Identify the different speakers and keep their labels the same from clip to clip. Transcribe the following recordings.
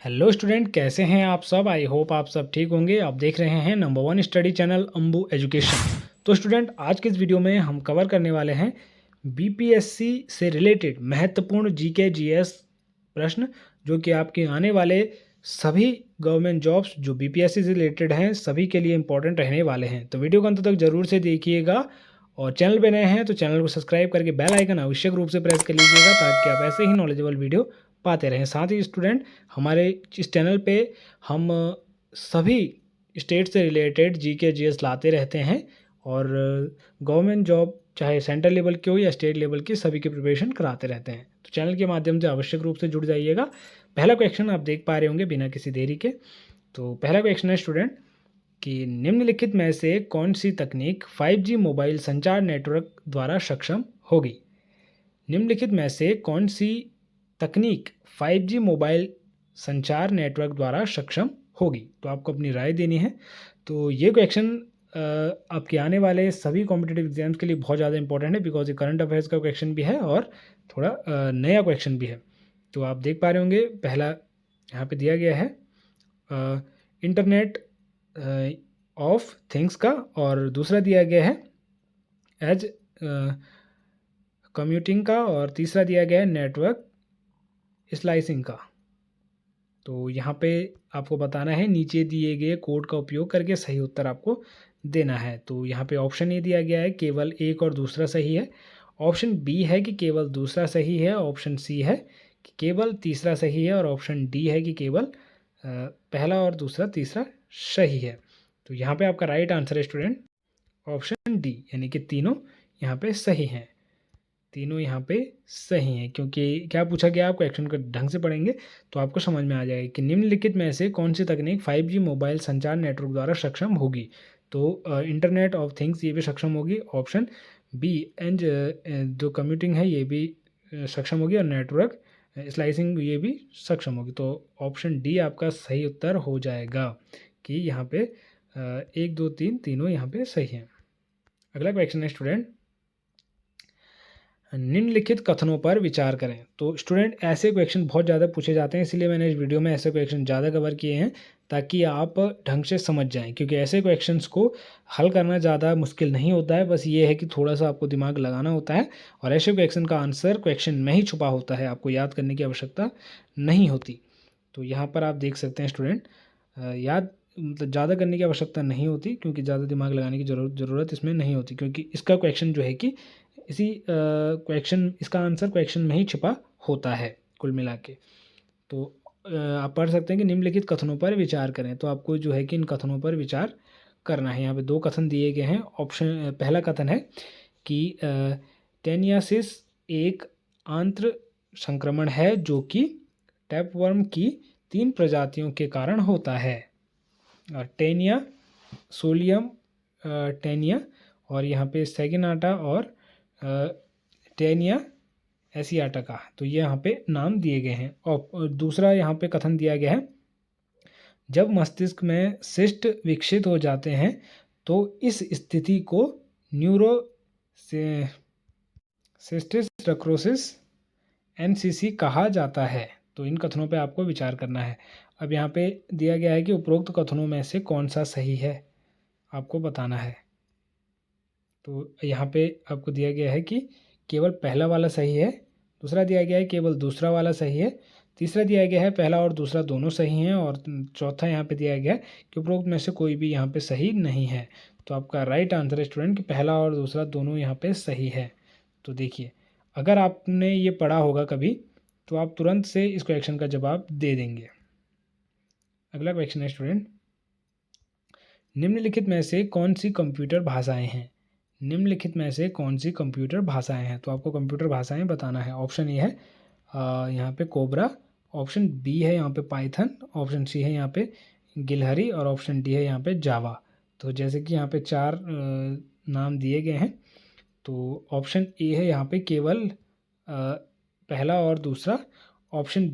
Speaker 1: Hello student, कैसे हैं आप सब। आई होप आप सब ठीक होंगे। आप देख रहे हैं number one study channel Ambu education. तो स्टूडेंट, आज के इस वीडियो में हम कवर करने वाले हैं बीपीएससी से रिलेटेड महत्वपूर्ण जीके जीएस प्रश्न, जो कि आपके आने वाले सभी गवर्नमेंट जॉब्स जो बीपीएससी से रिलेटेड हैं सभी के लिए इंपॉर्टेंट रहने वाले हैं। तो वीडियो को अंत तक जरूर से देखिएगा, और चैनल पे नए हैं तो चैनल को सब्सक्राइब करके बेल आइकन आवश्यक रूप से प्रेस कर लीजिएगा, ताकि आप ऐसे ही नॉलेजेबल वीडियो पाते रहें। साथ ही स्टूडेंट, हमारे इस चैनल पे हम सभी स्टेट से रिलेटेड जीके जीएस लाते रहते हैं, और गवर्नमेंट जॉब चाहे सेंट्रल लेवल की हो या स्टेट लेवल की, सभी की प्रिपरेशन कराते रहते हैं। तो चैनल के माध्यम से आवश्यक रूप से जुड़ जाइएगा। पहला क्वेश्चन आप देख पा रहे होंगे बिना किसी देरी के। तो पहला क्वेश्चन है स्टूडेंट कि निम्नलिखित में से कौन सी तकनीक 5G मोबाइल संचार नेटवर्क द्वारा सक्षम होगी। निम्नलिखित में से कौन सी तकनीक 5G मोबाइल संचार नेटवर्क द्वारा सक्षम होगी। तो आपको अपनी राय देनी है। तो ये क्वेश्चन आपके आने वाले सभी कॉम्पिटिटिव एग्जाम्स के लिए बहुत ज़्यादा इंपॉर्टेंट है, बिकॉज ये करंट अफेयर्स का क्वेश्चन भी है और थोड़ा नया क्वेश्चन भी है। तो आप देख पा रहे होंगे, पहला यहाँ पे दिया गया है इंटरनेट ऑफ थिंग्स का, और दूसरा दिया गया है एज कंप्यूटिंग का, और तीसरा दिया गया है नेटवर्क स्लाइसिंग का। तो यहाँ पे आपको बताना है, नीचे दिए गए कोड का उपयोग करके सही उत्तर आपको देना है। तो यहाँ पे ऑप्शन ए दिया गया है केवल एक और दूसरा सही है, ऑप्शन बी है कि केवल दूसरा सही है, ऑप्शन सी है कि केवल तीसरा सही है, और ऑप्शन डी है कि केवल पहला और दूसरा तीसरा सही है। तो यहाँ पे आपका राइट आंसर है स्टूडेंट ऑप्शन डी, यानी कि तीनों यहाँ पे सही हैं। तीनों यहाँ पे सही हैं, क्योंकि क्या पूछा गया, आप क्वेश्चन को ढंग से पढ़ेंगे तो आपको समझ में आ जाएगा कि निम्नलिखित में से कौन सी तकनीक 5G मोबाइल संचार नेटवर्क द्वारा सक्षम होगी। तो इंटरनेट ऑफ थिंग्स ये भी सक्षम होगी, ऑप्शन बी एंड जो कंप्यूटिंग है ये भी सक्षम होगी, और नेटवर्क स्लाइसिंग ये भी सक्षम होगी। तो ऑप्शन डी आपका सही उत्तर हो जाएगा कि यहाँ पे 1 2 3 तीनों यहाँ पे सही हैं। अगला क्वेश्चन है स्टूडेंट, निम्नलिखित कथनों पर विचार करें। तो स्टूडेंट, ऐसे क्वेश्चन बहुत ज़्यादा पूछे जाते हैं, इसलिए मैंने इस वीडियो में ऐसे क्वेश्चन ज़्यादा कवर किए हैं, ताकि आप ढंग से समझ जाएं। क्योंकि ऐसे क्वेश्चंस को हल करना ज़्यादा मुश्किल नहीं होता है, बस ये है कि थोड़ा सा आपको दिमाग लगाना होता है, और ऐसे क्वेश्चन का आंसर क्वेश्चन में ही छुपा होता है, आपको याद करने की आवश्यकता नहीं होती। तो यहाँ पर आप देख सकते हैं स्टूडेंट, याद मतलब ज़्यादा करने की आवश्यकता नहीं होती, क्योंकि ज़्यादा दिमाग लगाने की ज़रूरत इसमें नहीं होती, क्योंकि इसका क्वेश्चन जो है कि इसी क्वेश्चन इसका आंसर क्वेश्चन में ही छिपा होता है कुल मिला के। तो आप पढ़ सकते हैं कि निम्नलिखित कथनों पर विचार करें। तो आपको जो है कि इन कथनों पर विचार करना है। यहाँ पे 2 कथन दिए गए हैं। ऑप्शन पहला कथन है कि टेनियासिस एक आंत्र संक्रमण है जो कि टैपवर्म की 3 प्रजातियों के कारण होता है। टेनिया, सोलियम टेनिया, और यहाँ पे सैगिनाटा और टेनिया एसियाटा का। तो ये यहाँ पे नाम दिए गए हैं। और दूसरा यहाँ पे कथन दिया गया है, जब मस्तिष्क में सिस्ट विकसित हो जाते हैं तो इस स्थिति को न्यूरो सिस्टिस नक्रोसिस एनसीसी कहा जाता है। तो इन कथनों पे आपको विचार करना है। अब यहाँ पे दिया गया है कि उपरोक्त कथनों में से कौन सा सही है, आपको बताना है। तो यहाँ पे आपको दिया गया है कि केवल पहला वाला सही है, दूसरा दिया गया है केवल दूसरा वाला सही है, तीसरा दिया गया है पहला और दूसरा दोनों सही हैं, और चौथा यहाँ पे दिया गया है कि उपरोक्त में से कोई भी यहाँ पे सही नहीं है। तो आपका राइट आंसर है स्टूडेंट कि पहला और दूसरा दोनों यहाँ पे सही है। तो देखिए, अगर आपने ये पढ़ा होगा कभी तो आप तुरंत से इस क्वेश्चन का जवाब दे देंगे। अगला क्वेश्चन है स्टूडेंट, निम्नलिखित में से कौन सी कंप्यूटर भाषाएं हैं। निम्नलिखित में से कौन सी कंप्यूटर भाषाएं हैं। तो आपको कंप्यूटर भाषाएं बताना है। ऑप्शन ए है यहाँ पे कोबरा, ऑप्शन बी है यहाँ पे पाइथन, ऑप्शन सी है यहाँ पे गिलहरी, और ऑप्शन डी है यहाँ पे जावा। तो जैसे कि यहाँ पे 4 नाम दिए गए हैं, तो ऑप्शन ए है यहाँ पे केवल पहला और दूसरा, ऑप्शन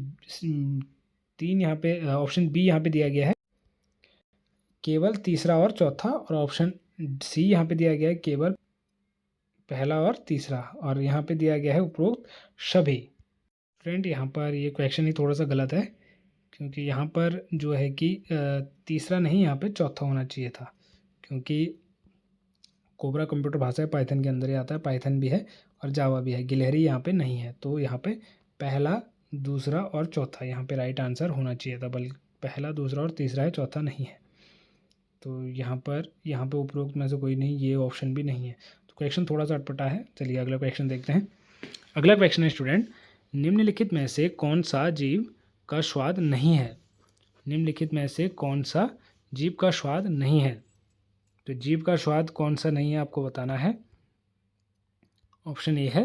Speaker 1: 3 यहाँ पे ऑप्शन बी यहाँ पे दिया गया है केवल तीसरा और चौथा, और ऑप्शन सी यहाँ पे दिया गया है केवल पहला और तीसरा, और यहाँ पे दिया गया है उपरोक्त सभी। फ्रेंड, यहाँ पर ये क्वेश्चन ही थोड़ा सा गलत है, क्योंकि यहाँ पर जो है कि तीसरा नहीं, यहाँ पे चौथा होना चाहिए था, क्योंकि कोबरा कंप्यूटर भाषा है, पाइथन के अंदर ही आता है, पाइथन भी है और जावा भी है, गिलहरी यहाँ पे नहीं है। तो यहाँ पे पहला, दूसरा और चौथा यहाँ पे राइट आंसर होना चाहिए था, बल्कि पहला, दूसरा और तीसरा है, चौथा नहीं है। तो यहाँ पे उपरोक्त में से कोई नहीं, ये ऑप्शन भी नहीं है। तो क्वेश्चन थोड़ा सा अटपटा है। चलिए अगला क्वेश्चन देखते हैं। अगला क्वेश्चन है स्टूडेंट, निम्नलिखित में से कौन सा जीव का स्वाद नहीं है? निम्नलिखित में से कौन सा जीव का स्वाद नहीं है? तो जीव का स्वाद कौन सा नहीं है आपको बताना है। ऑप्शन ए है,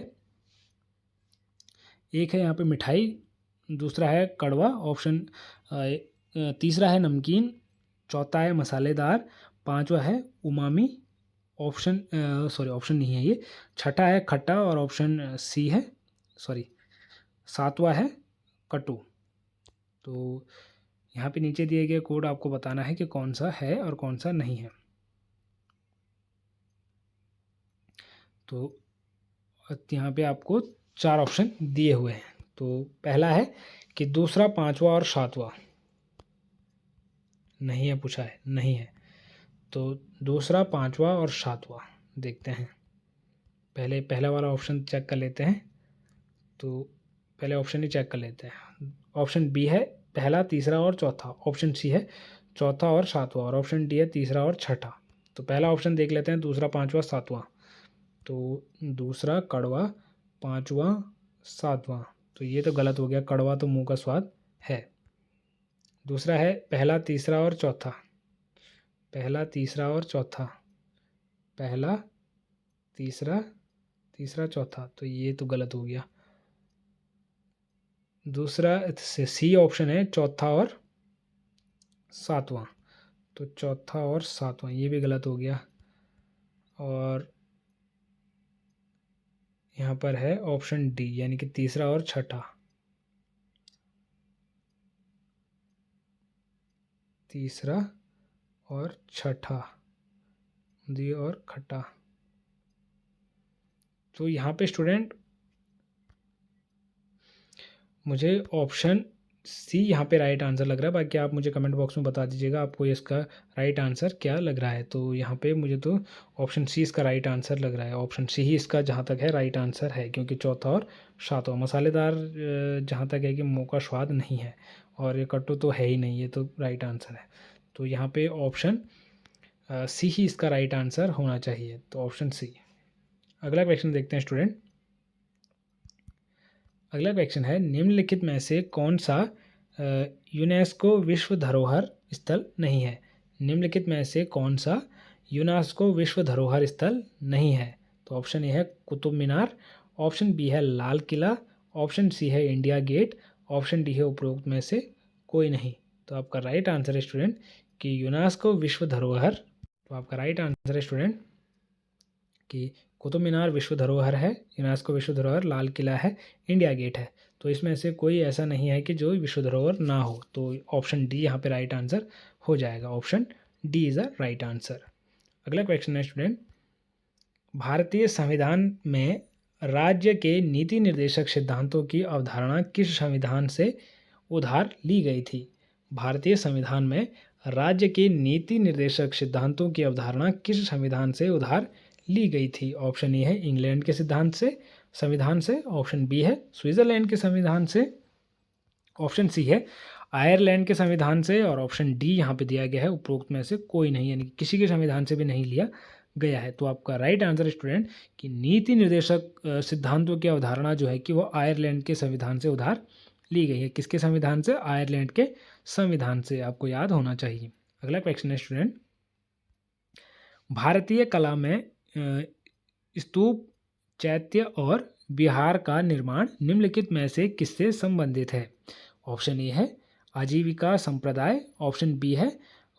Speaker 1: एक है यहाँ पे मिठाई, दूसरा है कड़वा, तीसरा है नमकीन, चौथा है मसालेदार, पांचवा है उमामी, ऑप्शन नहीं है ये, छठा है खट्टा और ऑप्शन सी है, सातवां है कटु। तो यहाँ पे नीचे दिए गए कोड आपको बताना है कि कौन सा है और कौन सा नहीं है। तो यहाँ पे आपको 4 ऑप्शन दिए हुए हैं। तो पहला है कि दूसरा, पांचवा और सातवां नहीं है, पूछा है, नहीं है। तो दूसरा, पांचवा और सातवां देखते हैं। पहला वाला ऑप्शन चेक कर लेते हैं। तो पहले ऑप्शन ही चेक कर लेते हैं। ऑप्शन बी है पहला, तीसरा और चौथा, ऑप्शन सी है चौथा और सातवां, और ऑप्शन डी है तीसरा और छठा। तो पहला ऑप्शन देख लेते हैं, दूसरा, पांचवा, सातवां। तो दूसरा कड़वा, पांचवा सातवां, तो ये तो गलत हो गया, कड़वा तो मुंह का स्वाद है। दूसरा है पहला, तीसरा और चौथा, पहला, तीसरा और चौथा, पहला, तीसरा, तीसरा, चौथा, तो ये तो गलत हो गया। दूसरा सी ऑप्शन है चौथा और सातवां, तो चौथा और सातवां ये भी गलत हो गया। और यहाँ पर है ऑप्शन डी, यानी कि तीसरा और छठा, तीसरा और छठा, दी और खट्टा। तो यहाँ पे स्टूडेंट मुझे ऑप्शन सी यहाँ पे राइट आंसर लग रहा है। बाकी आप मुझे कमेंट बॉक्स में बता दीजिएगा आपको इसका राइट आंसर क्या लग रहा है। तो यहाँ पे मुझे तो ऑप्शन सी इसका राइट आंसर लग रहा है। ऑप्शन सी ही इसका जहाँ तक है राइट आंसर है, क्योंकि चौथा और सातवां मसालेदार जहाँ तक है कि मुँह का स्वाद नहीं है, और ये कट्टू तो है ही नहीं, ये तो राइट आंसर है। तो यहाँ पे ऑप्शन सी ही इसका राइट आंसर होना चाहिए, तो ऑप्शन सी। अगला क्वेश्चन देखते हैं स्टूडेंट। अगला क्वेश्चन है, निम्नलिखित में से कौन सा यूनेस्को विश्व धरोहर स्थल नहीं है? निम्नलिखित में से कौन सा यूनेस्को विश्व धरोहर स्थल नहीं है? तो ऑप्शन ए है कुतुब मीनार, ऑप्शन बी है लाल किला, ऑप्शन सी है इंडिया गेट, ऑप्शन डी है उपरोक्त में से कोई नहीं। तो आपका राइट आंसर है स्टूडेंट कि यूनेस्को विश्व धरोहर। तो आपका राइट आंसर है स्टूडेंट कि कुतुब मीनार विश्व धरोहर है, यूनेस्को विश्व धरोहर, लाल किला है, इंडिया गेट है। तो इसमें से कोई ऐसा नहीं है कि जो विश्व धरोहर ना हो। तो ऑप्शन डी यहाँ पे राइट आंसर हो जाएगा। Option D is a right answer. अगला क्वेश्चन है स्टूडेंट, भारतीय संविधान में राज्य के नीति निर्देशक सिद्धांतों की अवधारणा किस संविधान से उधार ली गई थी? भारतीय संविधान में राज्य के नीति निर्देशक सिद्धांतों की अवधारणा किस संविधान से उधार ली गई थी? ऑप्शन ए है इंग्लैंड के संविधान से, ऑप्शन बी है स्विट्जरलैंड के संविधान से, ऑप्शन सी है आयरलैंड के संविधान से, और ऑप्शन डी यहाँ पे दिया गया है उपरोक्त में से कोई नहीं, यानी किसी के संविधान से भी नहीं लिया गया है। तो आपका राइट आंसर स्टूडेंट कि नीति निर्देशक सिद्धांतों की अवधारणा जो है कि वो आयरलैंड के संविधान से उधार ली गई है। किसके संविधान से? आयरलैंड के संविधान से, आपको याद होना चाहिए। अगला क्वेश्चन है स्टूडेंट, भारतीय कला में स्तूप, चैत्य और विहार का निर्माण निम्नलिखित में से किससे संबंधित है? ऑप्शन ए है आजीविका संप्रदाय, ऑप्शन बी है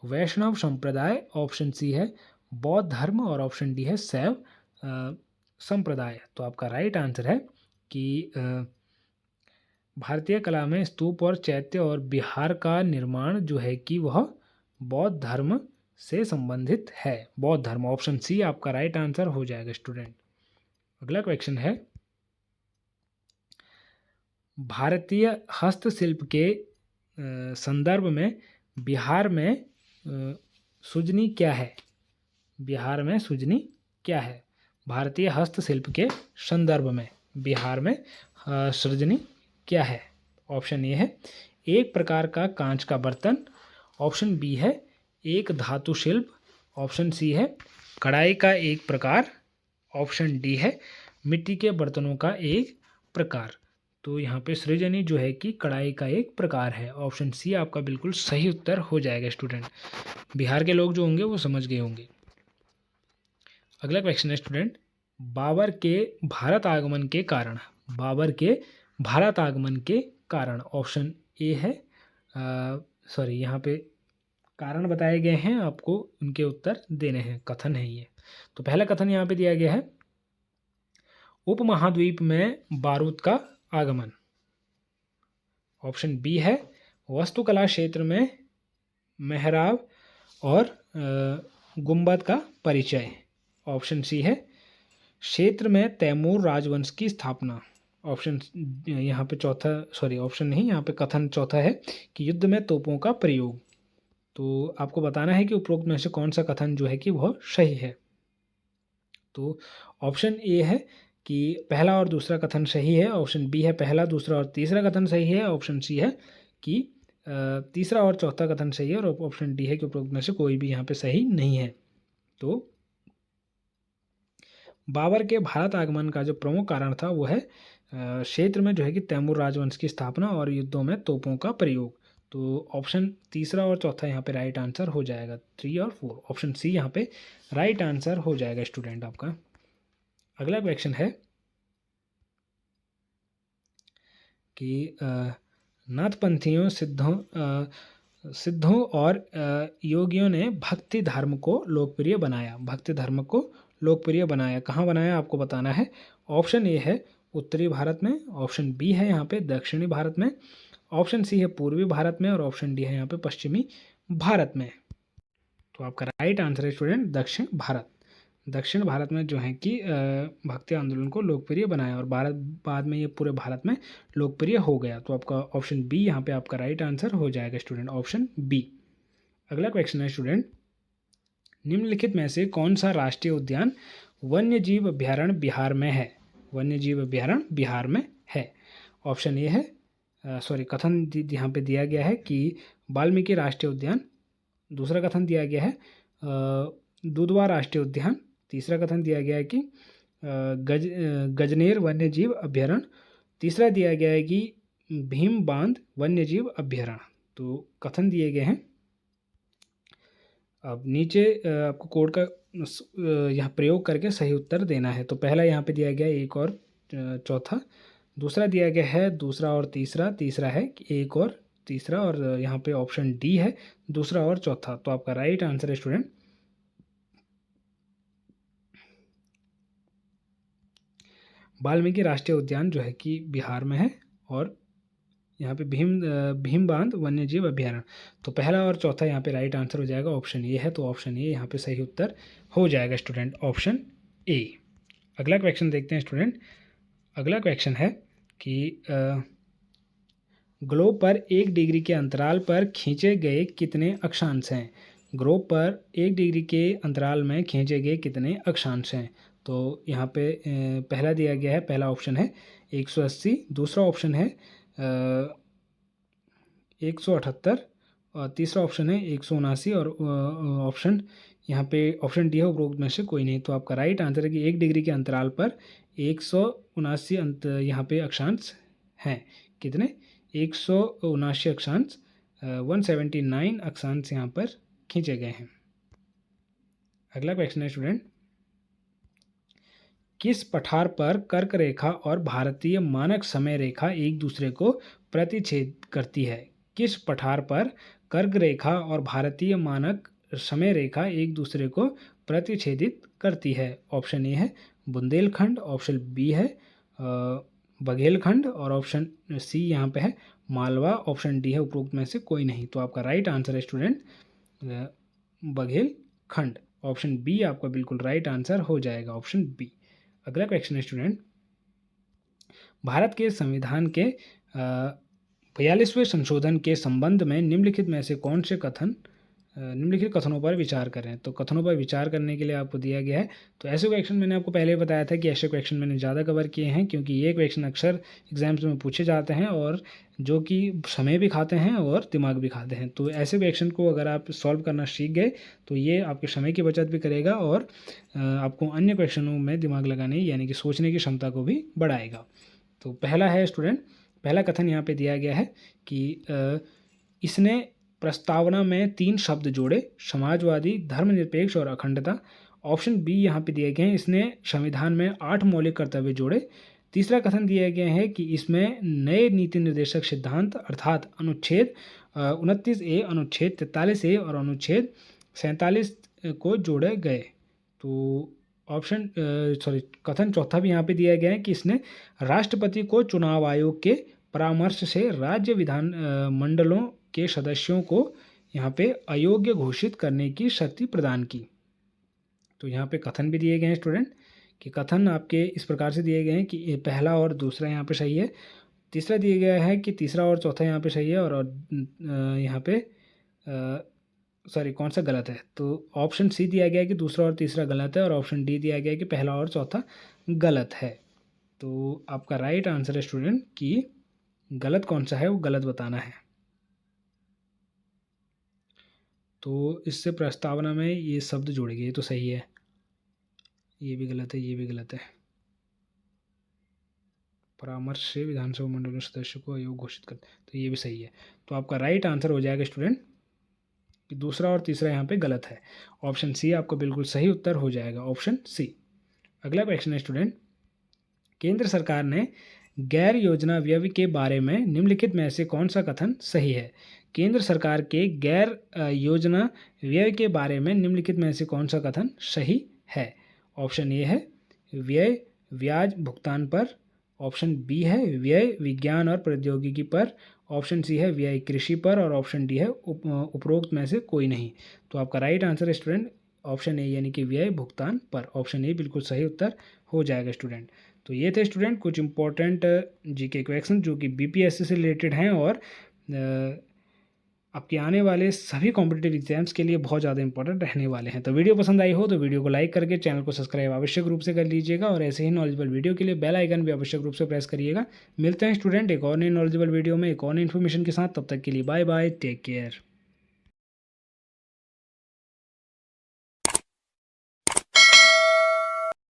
Speaker 1: वैष्णव संप्रदाय, ऑप्शन सी है बौद्ध धर्म, और ऑप्शन डी है शैव संप्रदाय। तो आपका राइट आंसर है कि भारतीय कला में स्तूप और चैत्य और विहार का निर्माण जो है कि वह बौद्ध धर्म से संबंधित है। बौद्ध धर्म, ऑप्शन सी आपका राइट आंसर हो जाएगा स्टूडेंट। अगला क्वेश्चन है, भारतीय हस्तशिल्प के संदर्भ में बिहार में सुजनी क्या है? बिहार में सुजनी क्या है? भारतीय हस्तशिल्प के संदर्भ में बिहार में सृजनी क्या है? ऑप्शन ए है एक प्रकार का कांच का बर्तन, ऑप्शन बी है एक धातु शिल्प, ऑप्शन सी है कढ़ाई का एक प्रकार, ऑप्शन डी है मिट्टी के बर्तनों का एक प्रकार। तो यहाँ पे सृजनी जो है कि कढ़ाई का एक प्रकार है। ऑप्शन सी आपका बिल्कुल सही उत्तर हो जाएगा स्टूडेंट। बिहार के लोग जो होंगे वो समझ गए होंगे। अगला क्वेश्चन है स्टूडेंट, बाबर के भारत आगमन के कारण, बाबर के भारत आगमन के कारण। ऑप्शन ए है यहाँ पे कारण बताए गए हैं, आपको उनके उत्तर देने हैं, कथन है ये। तो पहला कथन यहाँ पे दिया गया है उपमहाद्वीप में बारूद का आगमन। ऑप्शन बी है वास्तुकला क्षेत्र में मेहराब और गुंबद का परिचय। ऑप्शन सी है क्षेत्र में तैमूर राजवंश की स्थापना। ऑप्शन यहाँ पे ऑप्शन नहीं, यहाँ पे कथन चौथा है कि युद्ध में तोपों का प्रयोग। तो आपको बताना है कि उपरोक्त में से कौन सा कथन जो है कि वह सही है। तो ऑप्शन ए है कि पहला और दूसरा कथन सही है, ऑप्शन बी है पहला, दूसरा और तीसरा कथन सही है, ऑप्शन सी है कि तीसरा और चौथा कथन सही है, और ऑप्शन डी है कि उपरोक्त में से कोई भी यहाँ पे सही नहीं है। तो बाबर के भारत आगमन का जो प्रमुख कारण था वो है क्षेत्र में जो है कि तैमूर राजवंश की स्थापना और युद्धों में तोपों का प्रयोग। तो ऑप्शन तीसरा और चौथा यहाँ पे राइट आंसर हो जाएगा, 3 और 4। ऑप्शन सी यहाँ पे राइट आंसर हो जाएगा स्टूडेंट आपका। अगला क्वेश्चन है कि नाथपंथियों सिद्धों और योगियों ने भक्ति धर्म को लोकप्रिय बनाया। भक्ति धर्म को लोकप्रिय बनाया, कहाँ बनाया आपको बताना है। ऑप्शन ए है उत्तरी भारत में, ऑप्शन बी है यहाँ पे दक्षिणी भारत में, ऑप्शन सी है पूर्वी भारत में, और ऑप्शन डी है यहाँ पे पश्चिमी भारत में। तो आपका राइट आंसर है स्टूडेंट दक्षिण भारत। दक्षिण भारत में जो है कि भक्ति आंदोलन को लोकप्रिय बनाया, और बाद में ये पूरे भारत में लोकप्रिय हो गया। तो आपका ऑप्शन बी यहाँ पे आपका राइट आंसर हो जाएगा स्टूडेंट, ऑप्शन बी। अगला क्वेश्चन है स्टूडेंट, निम्नलिखित में से कौन सा राष्ट्रीय उद्यान वन्यजीव अभ्यारण्य बिहार में है? वन्यजीव अभ्यारण्य बिहार में है। ऑप्शन ए है कथन यहाँ पे दिया गया है कि वाल्मीकि राष्ट्रीय उद्यान, दूसरा कथन दिया गया है दुधवा राष्ट्रीय उद्यान, तीसरा कथन दिया गया है कि गजनेर वन्यजीव अभ्यारण्य, तीसरा दिया गया है कि भीम बांध वन्यजीव अभ्यारण्य। तो कथन दिए गए हैं, अब नीचे आपको कोड का यहाँ प्रयोग करके सही उत्तर देना है। तो पहला यहाँ पे दिया गया है एक और चौथा, दूसरा दिया गया है दूसरा और तीसरा, तीसरा है एक और तीसरा, और यहाँ पे ऑप्शन डी है दूसरा और चौथा। तो आपका राइट आंसर है स्टूडेंट वाल्मीकि राष्ट्रीय उद्यान जो है कि बिहार में है, और यहाँ पे भीम बांध वन्यजीव अभ्यारण्य। तो पहला और चौथा यहाँ पे राइट आंसर हो जाएगा, ऑप्शन ए है। तो ऑप्शन ए यहाँ पे सही उत्तर हो जाएगा स्टूडेंट, ऑप्शन ए। अगला क्वेश्चन देखते हैं स्टूडेंट। अगला क्वेश्चन है कि ग्लोब पर 1 डिग्री के अंतराल पर खींचे गए कितने अक्षांश हैं? ग्लोब पर 1 डिग्री के अंतराल में खींचे गए कितने अक्षांश हैं? तो यहाँ पे पहला दिया गया है, पहला ऑप्शन है 180, दूसरा ऑप्शन है 178, और तीसरा ऑप्शन है 179, और ऑप्शन यहाँ पे ऑप्शन डी है उपरोक्त में से कोई नहीं। तो आपका राइट आंसर है कि 1 डिग्री के अंतराल पर 179 यहाँ पे अक्षांश हैं। कितने? 179 अक्षांश, 179 अक्षांश यहाँ पर खींचे गए हैं। अगला क्वेश्चन है स्टूडेंट, किस पठार पर कर्क रेखा और भारतीय मानक समय रेखा एक दूसरे को प्रतिच्छेद करती है? किस पठार पर कर्क रेखा और भारतीय मानक समय रेखा एक दूसरे को प्रतिच्छेदित करती है? ऑप्शन ए है बुंदेलखंड, ऑप्शन बी है बघेलखंड, और ऑप्शन सी यहाँ पे है मालवा, ऑप्शन डी है उपरोक्त में से कोई नहीं। तो आपका राइट आंसर है स्टूडेंट बघेलखंड, ऑप्शन बी आपका बिल्कुल राइट आंसर हो जाएगा, ऑप्शन बी। अगला क्वेश्चन है स्टूडेंट, भारत के संविधान के 42वें संशोधन के संबंध में निम्नलिखित में से कौन से निम्नलिखित कथनों पर विचार करें। तो कथनों पर विचार करने के लिए आपको दिया गया है। तो ऐसे क्वेश्चन मैंने आपको पहले बताया था कि ऐसे क्वेश्चन मैंने ज़्यादा कवर किए हैं, क्योंकि ये क्वेश्चन अक्सर एग्जाम्स में पूछे जाते हैं और जो कि समय भी खाते हैं और दिमाग भी खाते हैं। तो ऐसे क्वेश्चन को अगर आप सॉल्व करना सीख गए तो ये आपके समय की बचत भी करेगा और आपको अन्य क्वेश्चनों में दिमाग लगाने यानी कि सोचने की क्षमता को भी बढ़ाएगा। तो पहला है स्टूडेंट, पहला कथन यहाँ पे दिया गया है कि इसने प्रस्तावना में 3 शब्द जोड़े, समाजवादी, धर्मनिरपेक्ष और अखंडता। ऑप्शन बी यहाँ पे दिए गए हैं, इसने संविधान में 8 मौलिक कर्तव्य जोड़े। तीसरा कथन दिया गया है कि इसमें नए नीति निर्देशक सिद्धांत अर्थात अनुच्छेद 29A, अनुच्छेद 43A और अनुच्छेद 47 को जोड़े गए। तो कथन चौथा भी यहाँ पे दिया गया है कि इसने राष्ट्रपति को चुनाव आयोग के परामर्श से राज्य विधान मंडलों के सदस्यों को यहाँ पे अयोग्य घोषित करने की शक्ति प्रदान की। तो यहाँ पे कथन भी दिए गए हैं स्टूडेंट, कि कथन आपके इस प्रकार से दिए गए हैं कि पहला और दूसरा यहाँ पे सही है। तीसरा दिया गया है कि तीसरा और चौथा यहाँ पे सही है और यहाँ पे कौन सा गलत है। तो ऑप्शन सी दिया गया है कि दूसरा और तीसरा गलत है और ऑप्शन डी दिया गया है कि पहला और चौथा गलत है। तो आपका राइट आंसर है स्टूडेंट कि गलत कौन सा है वो गलत बताना है। तो इससे प्रस्तावना में ये शब्द जोड़े गए, ये तो सही है, ये भी गलत है, ये भी गलत है। परामर्श से विधानसभा मंडल सदस्य को अयोग्य घोषित कर, तो ये भी सही है। तो आपका राइट आंसर हो जाएगा स्टूडेंट कि दूसरा और तीसरा यहाँ पे गलत है। ऑप्शन सी आपको बिल्कुल सही उत्तर हो जाएगा, ऑप्शन सी। अगला क्वेश्चन है स्टूडेंट, केंद्र सरकार ने गैर योजना व्यय के बारे में निम्नलिखित में से कौन सा कथन सही है। केंद्र सरकार के गैर योजना व्यय के बारे में निम्नलिखित में से कौन सा कथन सही है। ऑप्शन ए है व्यय ब्याज भुगतान पर, ऑप्शन बी है व्यय विज्ञान और प्रौद्योगिकी पर, ऑप्शन सी है व्यय कृषि पर और ऑप्शन डी है उपरोक्त में से कोई नहीं। तो आपका राइट आंसर है स्टूडेंट ऑप्शन ए यानी कि व्यय भुगतान पर। ऑप्शन ए बिल्कुल सही उत्तर हो जाएगा स्टूडेंट। तो ये थे स्टूडेंट कुछ इंपॉर्टेंट जीके क्वेश्चन जो कि बीपीएससी से रिलेटेड हैं और आपके आने वाले सभी कॉम्पिटिटिव एग्जाम्स के लिए बहुत ज़्यादा इंपॉर्टेंट रहने वाले हैं। तो वीडियो पसंद आई हो तो वीडियो को लाइक करके चैनल को सब्सक्राइब आवश्यक रूप से कर लीजिएगा और ऐसे ही नॉलेजेबल वीडियो के लिए बेल आइकन भी आवश्यक रूप से प्रेस करिएगा। मिलते हैं स्टूडेंट एक और नई नॉलेजेबल वीडियो में एक और नई इन्फॉर्मेशन के साथ, तब तक के लिए बाय बाय, टेक केयर।